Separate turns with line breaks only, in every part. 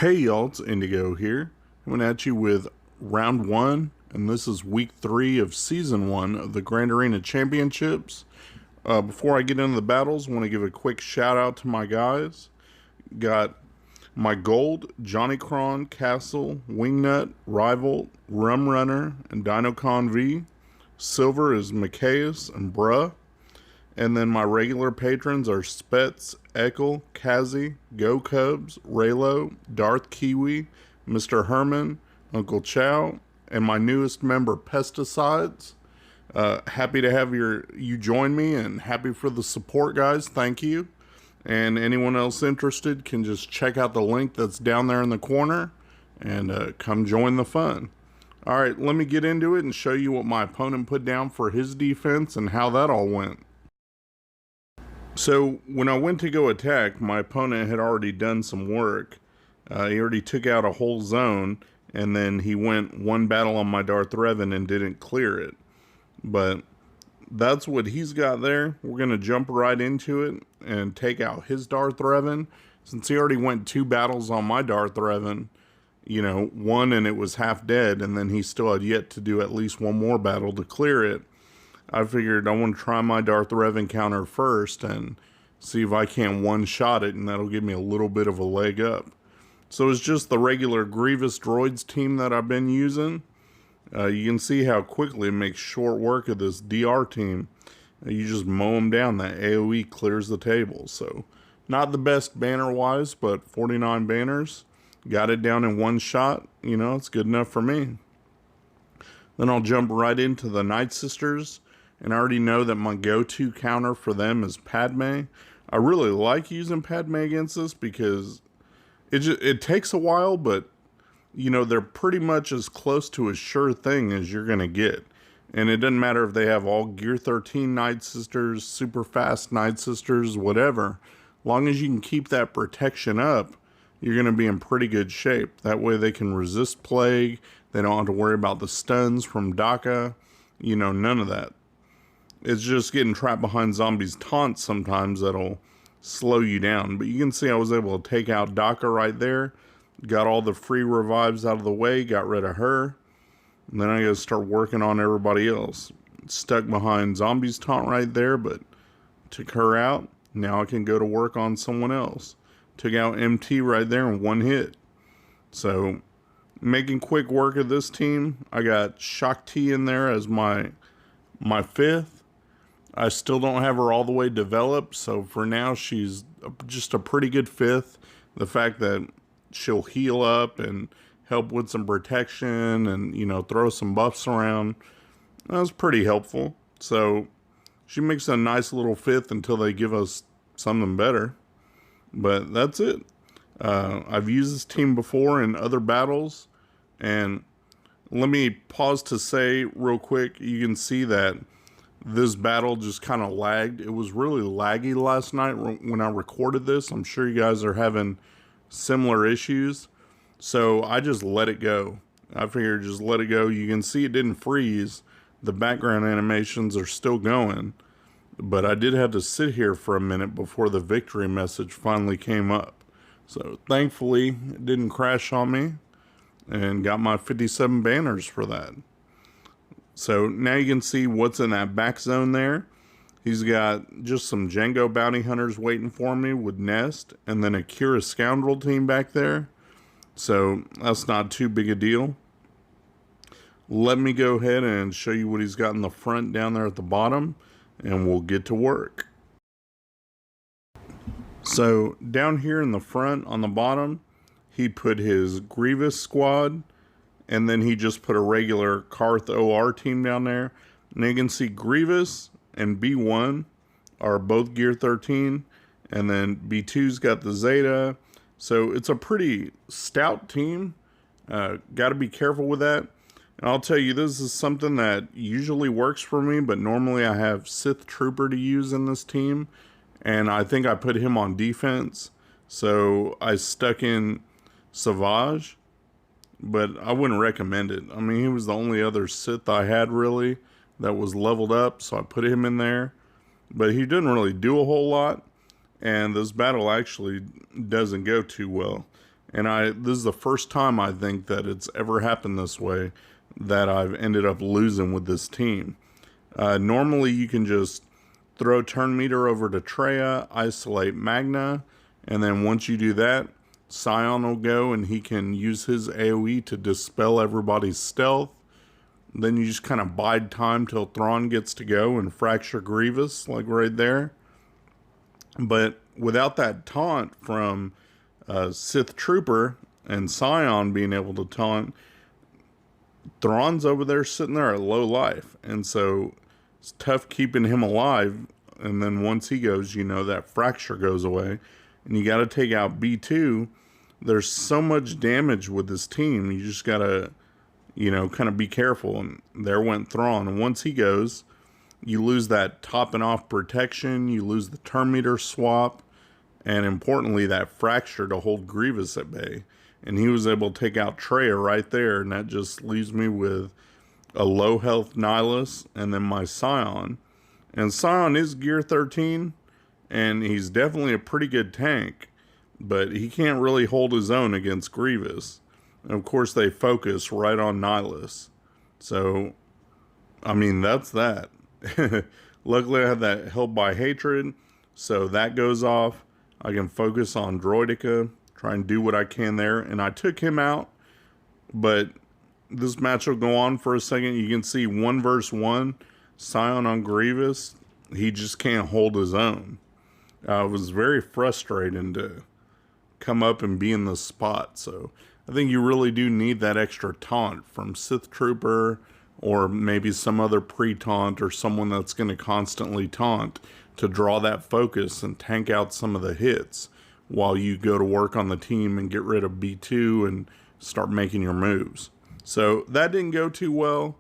Hey y'all, it's Indigo here, coming at you with round one, and this is week 3 of season 1 of the Grand Arena Championships. Before I get into the battles, I want to give a quick shout out to my guys. Got my gold, Johnny Cron, Castle, Wingnut, Rival, Rum Runner, and DinoCon V. Silver is Mikayas and Bruh. And then my regular patrons are Spets, Ekel, Kazi, Go Cubs, Raylo, Darth Kiwi, Mr. Herman, Uncle Chow, and my newest member, Pesticides. Happy to have you join me, and happy for the support, guys. Thank you. And anyone else interested can just check out the link that's down there in the corner and come join the fun. All right, let me get into it and show you what my opponent put down for his defense and how that all went. So when I went to go attack, my opponent had already done some work. He already took out a whole zone, and then he went one battle on my Darth Revan and didn't clear it. But that's what he's got there. We're going to jump right into it and take out his Darth Revan. Since he already went 2 battles on my Darth Revan, you know, one and it was half dead, and then he still had yet to do at least one more battle to clear it. I figured I want to try my Darth Revan counter first and see if I can't one-shot it, and that'll give me a little bit of a leg up. So it's just the regular Grievous droids team that I've been using. You can see how quickly it makes short work of this DR team. You just mow them down. That AoE clears the table. So not the best banner-wise, but 49 banners. Got it down in one shot. You know, it's good enough for me. Then I'll jump right into the Night Sisters. And I already know that my go-to counter for them is Padme. I really like using Padme against this because it takes a while, but, you know, they're pretty much as close to a sure thing as you're going to get. And it doesn't matter if they have all Gear 13 Night Sisters, super fast Night Sisters, whatever. As long as you can keep that protection up, you're going to be in pretty good shape. That way they can resist Plague. They don't have to worry about the stuns from Daka. You know, none of that. It's just getting trapped behind zombies' taunts sometimes that'll slow you down. But you can see I was able to take out Daka right there. Got all the free revives out of the way. Got rid of her. And then I gotta start working on everybody else. Stuck behind zombies' taunt right there, but took her out. Now I can go to work on someone else. Took out MT right there in one hit. So, making quick work of this team. I got Shakti in there as my 5th. I still don't have her all the way developed, so for now she's just a pretty good 5th. The fact that she'll heal up and help with some protection and, you know, throw some buffs around, that was pretty helpful. So she makes a nice little 5th until they give us something better. But that's it. I've used this team before in other battles, and let me pause to say real quick, you can see that this battle just kind of lagged. It was really laggy last night when I recorded this. I'm sure you guys are having similar issues. So I just let it go. I figured just let it go. You can see it didn't freeze. The background animations are still going. But I did have to sit here for a minute before the victory message finally came up. So thankfully it didn't crash on me, and got my 57 banners for that. So now you can see what's in that back zone there. He's got just some Django bounty hunters waiting for me with Nest, and then a Kira Scoundrel team back there. So that's not too big a deal. Let me go ahead and show you what he's got in the front down there at the bottom, and we'll get to work. So down here in the front on the bottom, he put his Grievous squad, and then he just put a regular Karth OR team down there. And you can see Grievous and B1 are both Gear 13. And then B2's got the Zeta. So it's a pretty stout team. Got to be careful with that. And I'll tell you, this is something that usually works for me, but normally I have Sith Trooper to use in this team. And I think I put him on defense. So I stuck in Savage. But I wouldn't recommend it. I mean, he was the only other Sith I had, really, that was leveled up, so I put him in there. But he didn't really do a whole lot, and this battle actually doesn't go too well. And this is the first time I think that it's ever happened this way, that I've ended up losing with this team. Normally you can just throw turn meter over to Traya, isolate Magna, and then once you do that, Scion will go and he can use his AoE to dispel everybody's stealth. Then you just kind of bide time till Thrawn gets to go and fracture Grievous, like right there. But without that taunt from Sith Trooper and Scion being able to taunt, Thrawn's over there sitting there at low life. And so it's tough keeping him alive. And then once he goes, you know, that fracture goes away. And you got to take out B2. There's so much damage with this team. You just got to, you know, kind of be careful. And there went Thrawn. And once he goes, you lose that topping off protection. You lose the turn meter swap. And importantly, that fracture to hold Grievous at bay. And he was able to take out Traya right there. And that just leaves me with a low health Nihilus and then my Scion. And Scion is gear 13. And he's definitely a pretty good tank. But he can't really hold his own against Grievous. And of course, they focus right on Nihilus. So, I mean, that's that. Luckily, I had that Held by Hatred. So that goes off. I can focus on Droidica. Try and do what I can there. And I took him out. But this match will go on for a second. You can see 1 versus 1. Scion on Grievous. He just can't hold his own. It was very frustrating to come up and be in the spot. So I think you really do need that extra taunt from Sith Trooper or maybe some other pre-taunt or someone that's going to constantly taunt to draw that focus and tank out some of the hits while you go to work on the team and get rid of B2 and start making your moves. So that didn't go too well,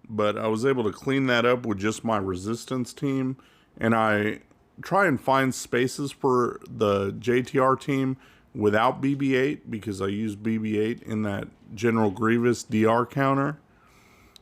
but I was able to clean that up with just my resistance team. And I try and find spaces for the JTR team without BB-8 because I use BB-8 in that General Grievous DR counter.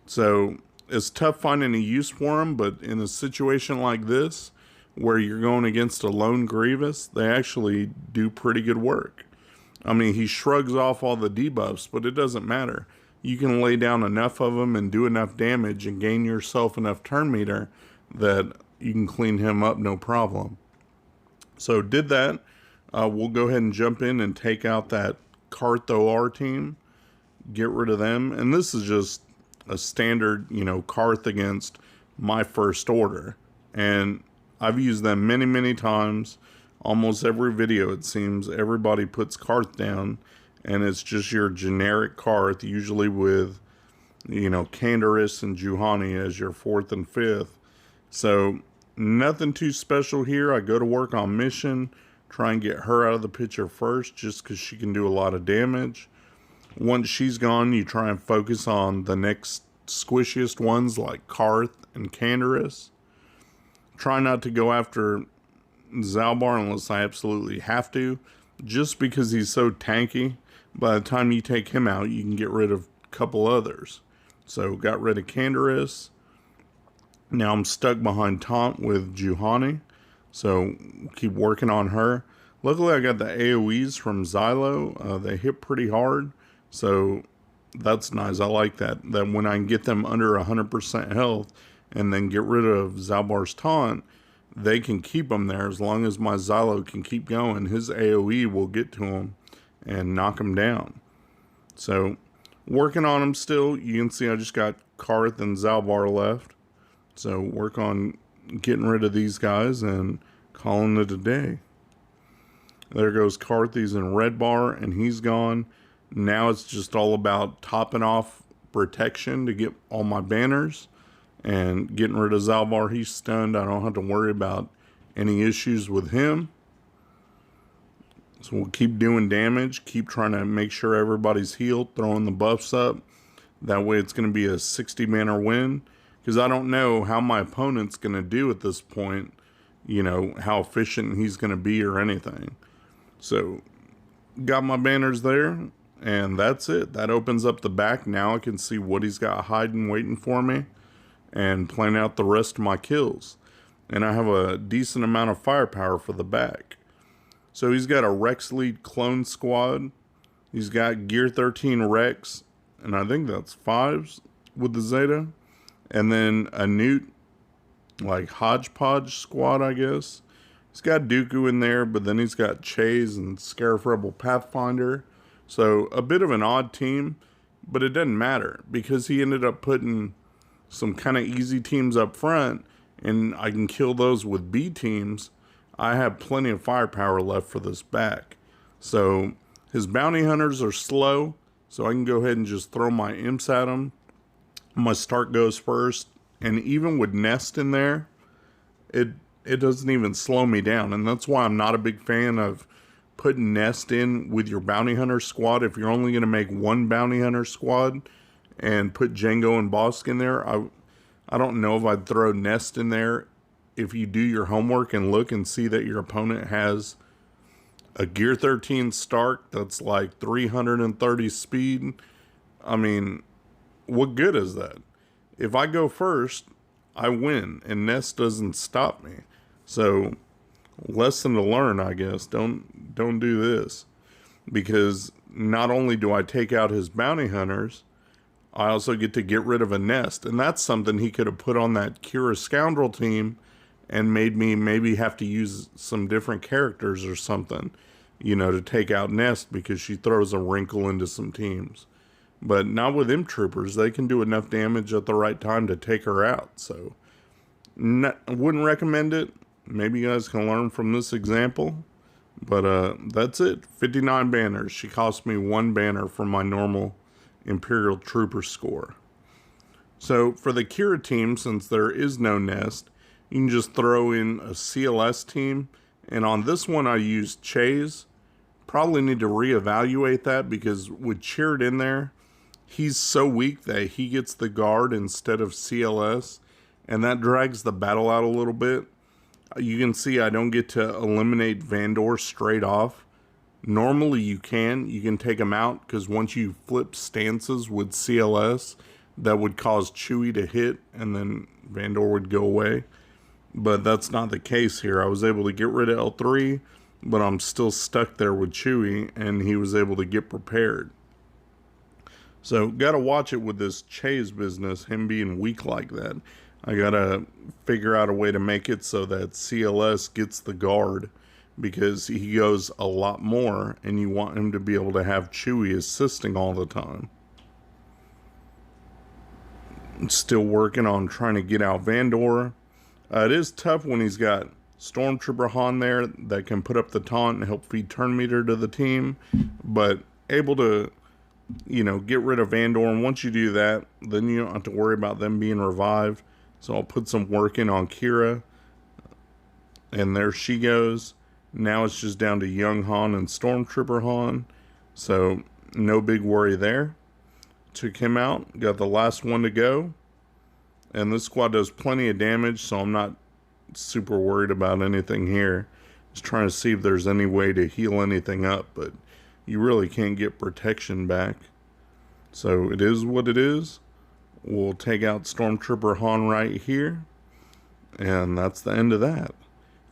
So it's tough finding a use for them, but in a situation like this, where you're going against a lone Grievous, they actually do pretty good work. I mean, he shrugs off all the debuffs, but it doesn't matter. You can lay down enough of them and do enough damage and gain yourself enough turn meter that you can clean him up no problem. So did that. We'll go ahead and jump in and take out that Karth OR team. Get rid of them. And this is just a standard, you know, Karth against my First Order. And I've used them many, many times. Almost every video, it seems, everybody puts Karth down. And it's just your generic Karth, usually with, you know, Canderous and Juhani as your 4th and 5th. So nothing too special here. I go to work on mission. Try and get her out of the picture first just because she can do a lot of damage. Once she's gone, you try and focus on the next squishiest ones like Karth and Canderous. Try not to go after Zalbar unless I absolutely have to, just because he's so tanky. By the time you take him out, you can get rid of a couple others. So got rid of Canderous. Now I'm stuck behind Taunt with Juhani. So keep working on her. Luckily, I got the AoEs from Xylo. They hit pretty hard. So that's nice. I like that. That when I can get them under 100% health and then get rid of Zalbar's taunt, they can keep them there as long as my Xylo can keep going. His AoE will get to him and knock him down. So working on him still. You can see I just got Karth and Zalbar left. So work on getting rid of these guys and calling it a day. There goes Karth. He's in red bar and he's gone. Now it's just all about topping off protection to get all my banners and getting rid of Zalbar. He's stunned. I don't have to worry about any issues with him. So we'll keep doing damage, keep trying to make sure everybody's healed, throwing the buffs up. That way it's going to be a 60 banner win. Because I don't know how my opponent's going to do at this point, you know, how efficient he's going to be or anything. So, got my banners there, and that's it. That opens up the back. Now I can see what he's got hiding, waiting for me, and plan out the rest of my kills. And I have a decent amount of firepower for the back. So he's got a Rex Lead clone squad. He's got Gear 13 Rex, and I think that's 5s with the Zeta. And then a Newt, like, hodgepodge squad, I guess. He's got Dooku in there, but then he's got Chase and Scarif Rebel Pathfinder. So a bit of an odd team, but it doesn't matter because he ended up putting some kind of easy teams up front, and I can kill those with B teams. I have plenty of firepower left for this back. So his bounty hunters are slow, so I can go ahead and just throw my imps at him. My start goes first, and even with Nest in there, it doesn't even slow me down, and that's why I'm not a big fan of putting Nest in with your bounty hunter squad. If you're only going to make one bounty hunter squad and put Jango and Bosk in there, I don't know if I'd throw Nest in there. If you do your homework and look and see that your opponent has a Gear 13 Stark that's like 330 speed, I mean, what good is that? If I go first, I win, and Nest doesn't stop me. So, lesson to learn, I guess. Don't do this. Because not only do I take out his bounty hunters, I also get to get rid of a Nest. And that's something he could have put on that Kira Scoundrel team and made me maybe have to use some different characters or something, you know, to take out Nest, because she throws a wrinkle into some teams. But not with Imp Troopers. They can do enough damage at the right time to take her out. So, I wouldn't recommend it. Maybe you guys can learn from this example. But that's it. 59 banners. She cost me 1 banner for my normal Imperial Trooper score. So, for the Kira team, since there is no Nest, you can just throw in a CLS team. And on this one, I used Chase. Probably need to reevaluate that, because with Cheered in there, he's so weak that he gets the guard instead of CLS, and that drags the battle out a little bit. You can see I don't get to eliminate Vandor straight off. Normally you can take him out, because once you flip stances with CLS, that would cause Chewie to hit, and then Vandor would go away. But that's not the case here. I was able to get rid of L3, but I'm still stuck there with Chewie, and he was able to get prepared. So, gotta watch it with this Chase business, him being weak like that. I gotta figure out a way to make it so that CLS gets the guard, because he goes a lot more, and you want him to be able to have Chewie assisting all the time. I'm still working on trying to get out Vandor. It is tough when he's got Stormtrooper Han there that can put up the taunt and help feed turn meter to the team, but able to, you know, get rid of Vandor. And once you do that, then you don't have to worry about them being revived. So I'll put some work in on Kira, and there she goes. Now it's just down to young Han and Stormtrooper Han, so no big worry there. Took him out, got the last one to go, and this squad does plenty of damage, so I'm not super worried about anything here. Just trying to see if there's any way to heal anything up, but you really can't get protection back. So it is what it is. We'll take out Stormtrooper Han right here, and that's the end of that.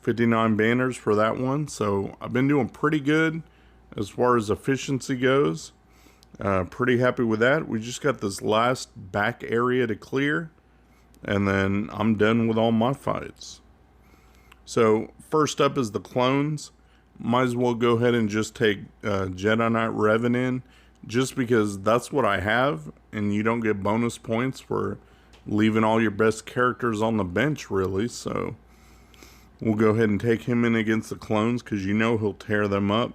59 banners for that one, so I've been doing pretty good as far as efficiency goes. Pretty happy with that. We just got this last back area to clear, and then I'm done with all my fights. So first up is the clones. Might as well go ahead and just take Jedi Knight Revan in, just because that's what I have, and you don't get bonus points for leaving all your best characters on the bench, really. So we'll go ahead and take him in against the clones, because you know he'll tear them up.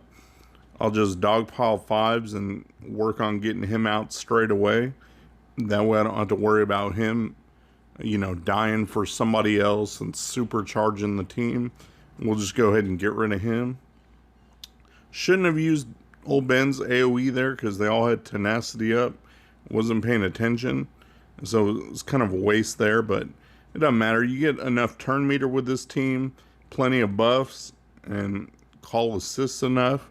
I'll just dogpile 5s and work on getting him out straight away. That way I don't have to worry about him, you know, dying for somebody else and supercharging the team. We'll just go ahead and get rid of him. Shouldn't have used old Ben's AoE there, because they all had tenacity up. Wasn't paying attention, so it was kind of a waste there, but it doesn't matter. You get enough turn meter with this team, plenty of buffs, and call assists enough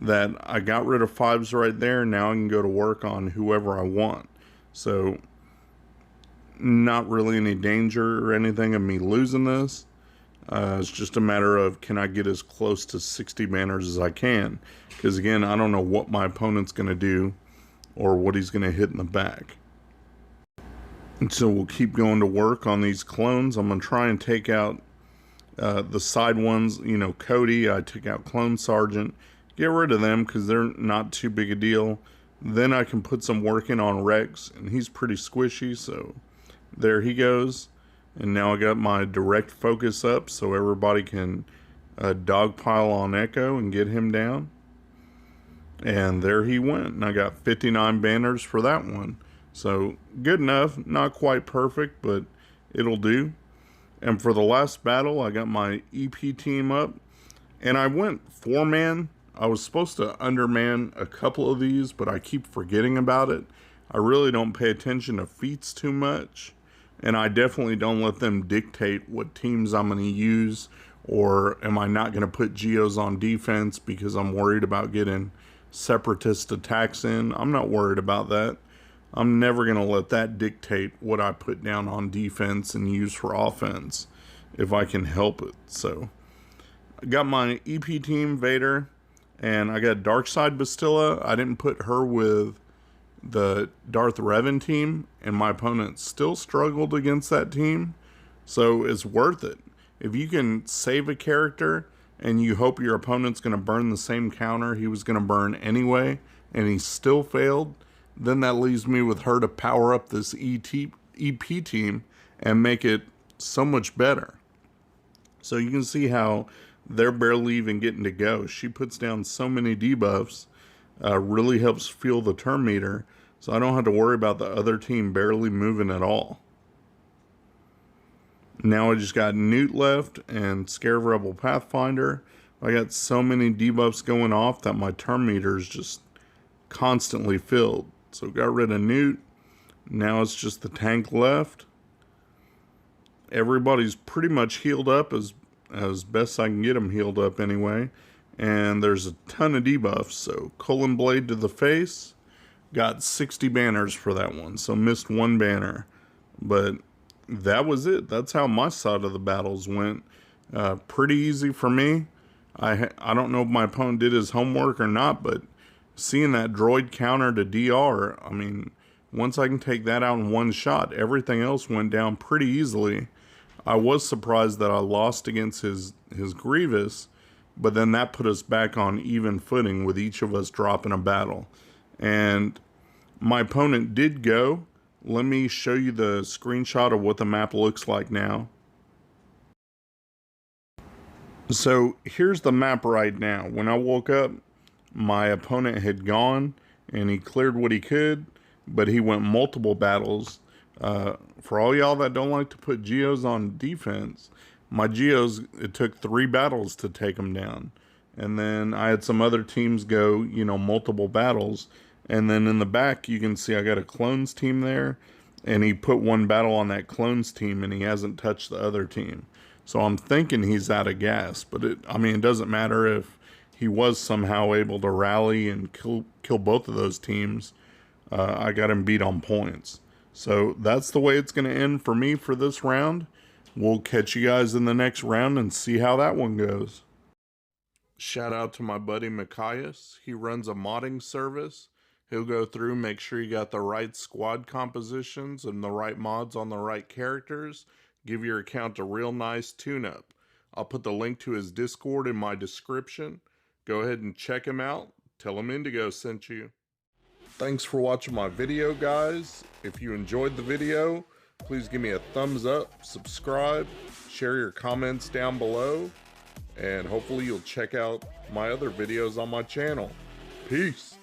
that I got rid of 5s right there. Now I can go to work on whoever I want. So not really any danger or anything of me losing this. It's just a matter of, can I get as close to 60 banners as I can? Because again, I don't know what my opponent's going to do or what he's going to hit in the back. And so we'll keep going to work on these clones. I'm going to try and take out the side ones. You know, Cody, I took out Clone Sergeant. Get rid of them because they're not too big a deal. Then I can put some work in on Rex, and he's pretty squishy, so there he goes. And now I got my direct focus up so everybody can dogpile on Echo and get him down. And there he went. And I got 59 banners for that one. So good enough. Not quite perfect, but it'll do. And for the last battle, I got my EP team up. And I went 4-man. I was supposed to underman a couple of these, but I keep forgetting about it. I really don't pay attention to feats too much. And I definitely don't let them dictate what teams I'm going to use, or am I not going to put Geos on defense because I'm worried about getting separatist attacks in. I'm not worried about that. I'm never going to let that dictate what I put down on defense and use for offense if I can help it. So I got my EP team, Vader, and I got Darkside Bastilla. I didn't put her with the Darth Revan team, and my opponent still struggled against that team. So it's worth it. If you can save a character and you hope your opponent's going to burn the same counter he was going to burn anyway, and he still failed, then that leaves me with her to power up this EP team and make it so much better. So you can see how they're barely even getting to go. She puts down so many debuffs, really helps fuel the turn meter, so I don't have to worry about the other team barely moving at all. Now I just got Newt left and Scarev Rebel Pathfinder. I got so many debuffs going off that my turn meter is just constantly filled. So got rid of Newt. Now it's just the tank left. Everybody's pretty much healed up as best I can get them healed up anyway. And there's a ton of debuffs. So Colon Blade to the face. Got 60 banners for that one. So missed one banner. But that was it. That's how my side of the battles went. Pretty easy for me. I don't know if my opponent did his homework or not, but seeing that droid counter to DR, I mean, once I can take that out in one shot, everything else went down pretty easily. I was surprised that I lost against his Grievous, but then that put us back on even footing with each of us dropping a battle. And my opponent did go. Let me show you the screenshot of what the map looks like now. So here's the map right now. When I woke up, my opponent had gone and he cleared what he could, but he went multiple battles. For all y'all that don't like to put Geos on defense, my Geos, it took 3 battles to take them down. And then I had some other teams go, you know, multiple battles. And then in the back, you can see I got a clones team there, and he put 1 battle on that clones team, and he hasn't touched the other team. So I'm thinking he's out of gas, but it doesn't matter if he was somehow able to rally and kill both of those teams. I got him beat on points. So that's the way it's going to end for me for this round. We'll catch you guys in the next round and see how that one goes. Shout out to my buddy Mikayas. He runs a modding service. He'll go through, make sure you got the right squad compositions and the right mods on the right characters. Give your account a real nice tune-up. I'll put the link to his Discord in my description. Go ahead and check him out. Tell him Indigo sent you. Thanks for watching my video, guys. If you enjoyed the video, please give me a thumbs up, subscribe, share your comments down below, and hopefully you'll check out my other videos on my channel. Peace.